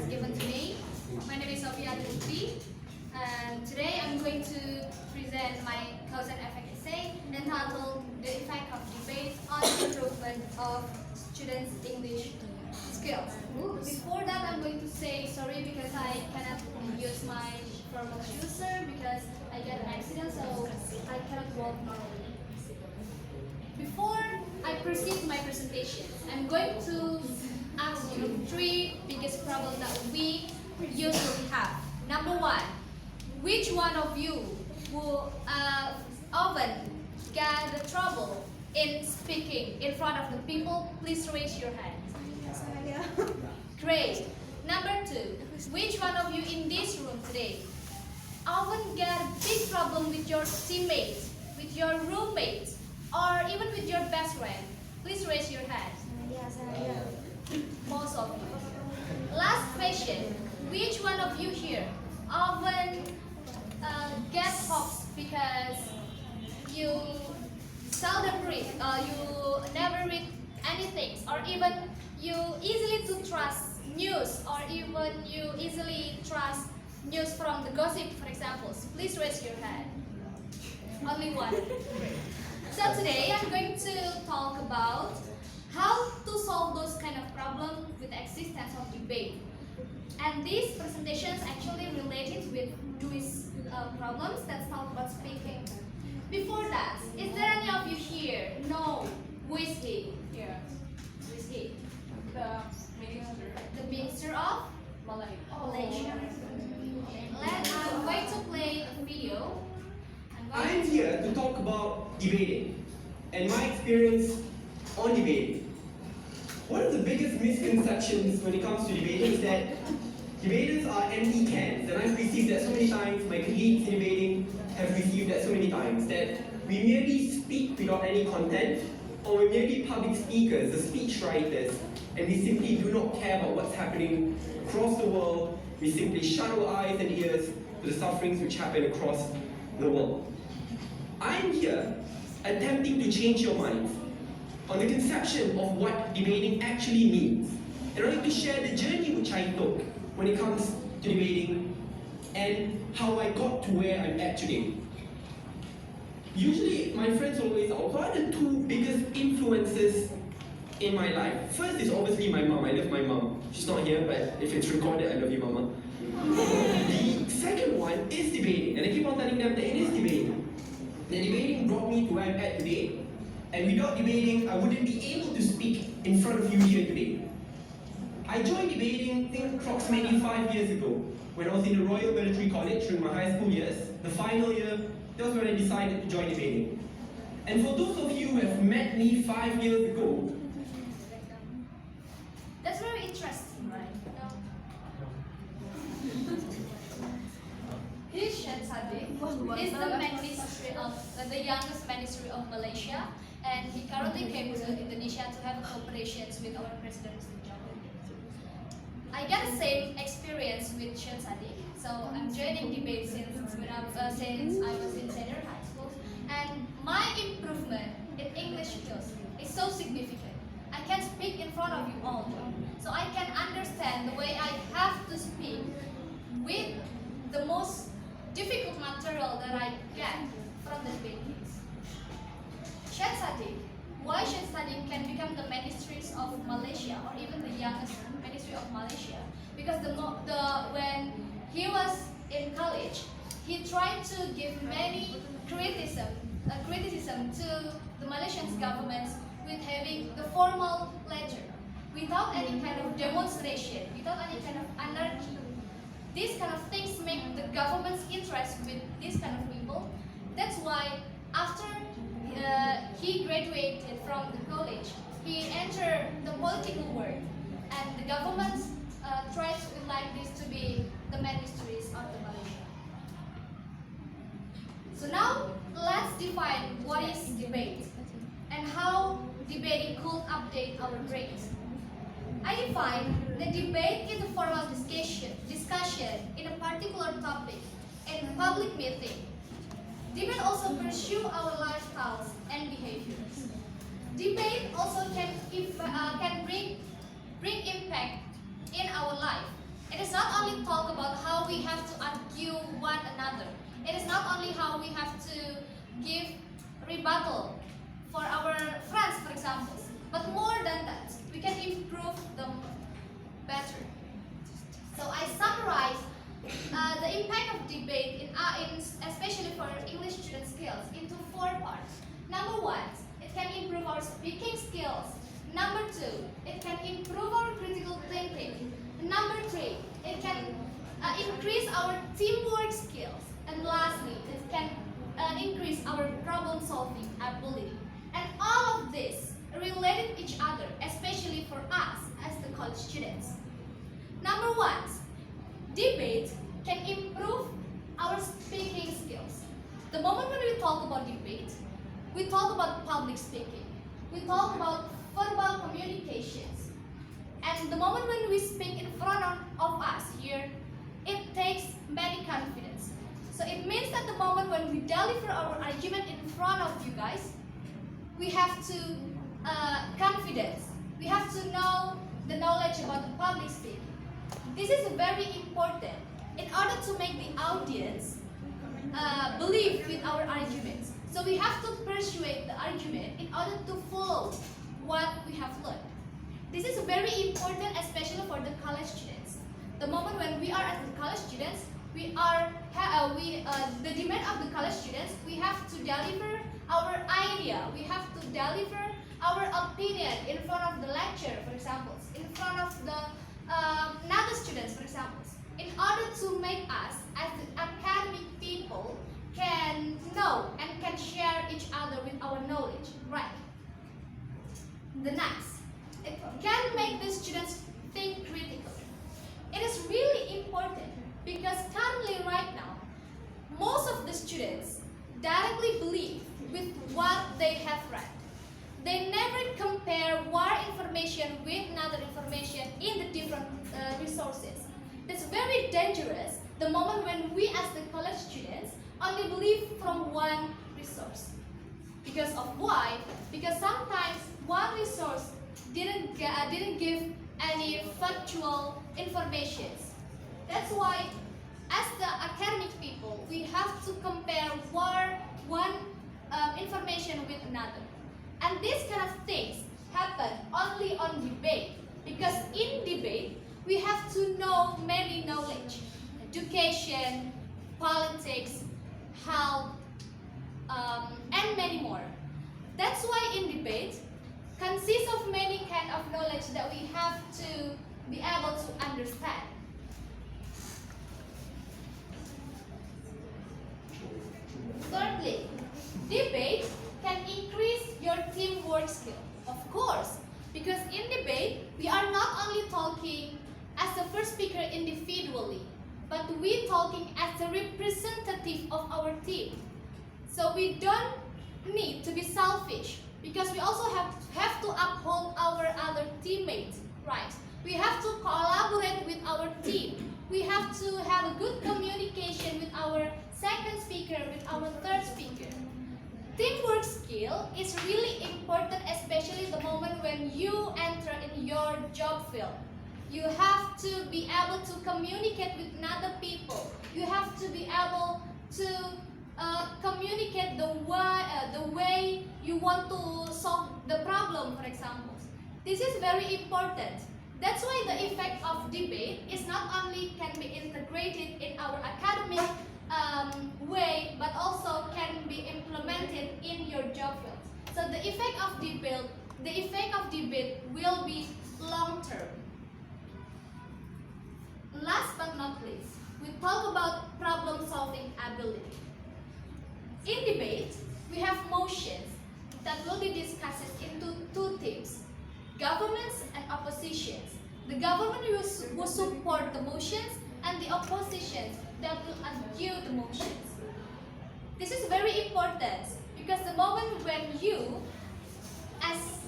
given to me. My name is Sofia Ari Murti, and today I'm going to present my cause and effect essay entitled "The Effect of Debate on the Improvement of Students' English Skills." Before that, I'm going to say sorry because I cannot use my formal shoes, sir, because I got an accident, so I cannot walk normally. Before I proceed to my presentation, I'm going to ask you three biggest problems that we usually have. Number one, which one of you will often get the trouble in speaking in front of the people? Please raise your hand. Great. Number two, which one of you in this room today often get a big problem with your teammates, with your roommates, or even with your best friend? Please raise your hand. Most of you. Last question, which one of you here often get hops because you seldom read, you never read anything, or even you easily to trust news, or even you easily trust news from the gossip, for example? Please raise your hand. Only one. So today I'm going to talk about how to solve those kind of problems with the existence of debate. And this presentation is actually related with these problems that talk about speaking. Before that, is there any of you here know who is he here? Who is he? The Minister of Malaysia. I'm going to play a video. I'm here to talk about debating and my experience on debating. One of the biggest misconceptions when it comes to debating is that debaters are empty cans, and I've received that so many times. My colleagues in debating have received that so many times, that we merely speak without any content, or we're merely public speakers, the speech writers, and we simply do not care about what's happening across the world. We simply shut our eyes and ears to the sufferings which happen across the world. I'm here attempting to change your minds on the conception of what debating actually means. And I'd like to share the journey which I took when it comes to debating and how I got to where I'm at today. Usually, my friends always ask, what are the two biggest influences in my life? First is obviously my mom. I love my mom. She's not here, but if it's recorded, I love you, Mama. The second one is debating, and I keep on telling them that it is debating. The debating brought me to where I'm at today, and without debating, I wouldn't be able to speak in front of you here today. I joined debating, I think, approximately 5 years ago, when I was in the Royal Military College during my high school years. The final year, that was when I decided to join debating. And for those of you who have met me 5 years ago, that's very interesting, right? He's Syed Saddiq. He's the ministry of the youngest ministry of Malaysia, and he currently came to Indonesia to have cooperations with our President Mr. Jokowi. I got the same experience with Syed Saddiq, so I'm joining debate since I was in senior high school, and my improvement in English skills is so significant. I can speak in front of you all, so I can understand the way I have to speak with the most difficult material that I get from the debates. Syed Saddiq, why Syed Saddiq can become the ministries of Malaysia, or even the youngest ministry of Malaysia? Because when he was in college, he tried to give many criticism to the Malaysian government with having the formal lecture, without any kind of demonstration, without any kind of anarchy. These kind of things make the government's interest with these kind of people. That's why after he graduated from the college, he entered the political world, and the government tried to elect this to be the ministries of the Malaysia. So now let's define what is debate and how debating could update our brains. I define the debate is a formal discussion in a particular topic in a public meeting. Debate also pursue our lifestyles and behaviors. Debate also can bring impact in our life. It is only talk about how we have to argue one another. It is not only how we have to give rebuttal for our friends, for example, but more than that, we can improve them better. So I summarize the impact of debate especially for English student skills into 4 parts. Number 1, it can improve our speaking skills. Number 2, it can improve our critical thinking. Number 3, it can increase our teamwork skills. And lastly, it can increase our problem solving ability. And all of this related each other, especially for us as the college students. Number 1, debate can improve our speaking skills. The moment when we talk about debate, we talk about public speaking. We talk about verbal communications. And the moment when we speak in front of us here, it takes many confidence. So it means that the moment when we deliver our argument in front of you guys, we have to confidence. We have to know the knowledge about the public speaking. This is very important in order to make the audience believe with our arguments. So we have to persuade the argument in order to follow what we have learned. This is very important, especially for the college students. The moment when we are as the college students, the demand of the college students, we have to deliver our idea. We have to deliver our opinion in front of the lecturer, for example, in front of the another students, for example, in order to make us as the academic people can know and can share each other with our knowledge, right? The next, it can make the students think critically. It is really important because currently right now, most of the students directly believe with what they have read. They never compare one information with another information in the different resources. That's very dangerous the moment when we as the college students only believe from one resource. Because of why? Because sometimes one resource didn't give any factual information. That's why as the academic people, we have to compare one information with another. And these kind of things happen only on debate. Because in debate, we have to know many knowledge. Education, politics, health, and many more. That's why in debate consists of many kind of knowledge that we have to be able to understand. Thirdly, debate can increase your teamwork skill. Of course, because in debate, we are not only talking as the first speaker individually, but we talking as a representative of our team. So we don't need to be selfish because we also have to uphold our other teammates, right? We have to collaborate with our team. We have to have a good communication with our second speaker, with our third speaker. Teamwork skill is really important, especially the moment when you enter in your job field. You have to be able to communicate with other people. You have to be able to communicate the way you want to solve the problem, for example. This is very important. That's why the effect of debate is not only can be integrated in our academic way, but also can be implemented in your job field. So the effect of debate will be long term. Last but not least, we talk about problem solving ability. In debate, we have motions that will be discussed into 2 themes: governments and oppositions. The government will support the motions and the oppositions that will argue the motions. This is very important because the moment when you, as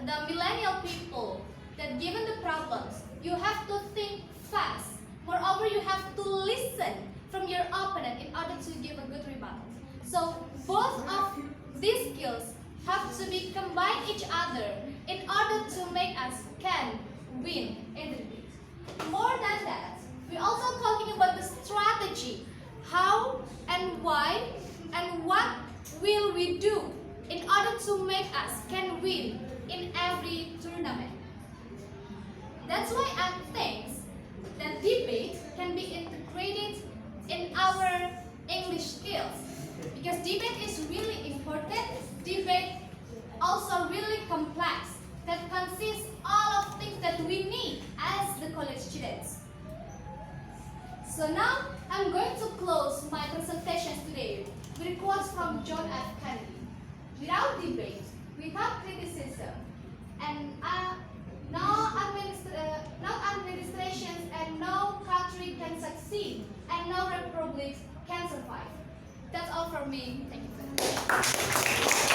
the millennial people, that given the problems, you have to think fast. Moreover, you have to listen from your opponent in order to give a good rebuttal. So both of these skills have to be combined each other in order to make us can win in the debate. More than that, We're also talking about the strategy. How and why and what will we do in order to make us can win in every tournament. That's why I think that debate can be integrated in our English skills. Because debate is really important. Debate also really complex. That consists all of things that we need as the college students. So now I'm going to close my presentation today with quotes from John F. Kennedy. Without debate, without criticism, and no administrations and no country can succeed, and no republic can survive. That's all from me. Thank you very much.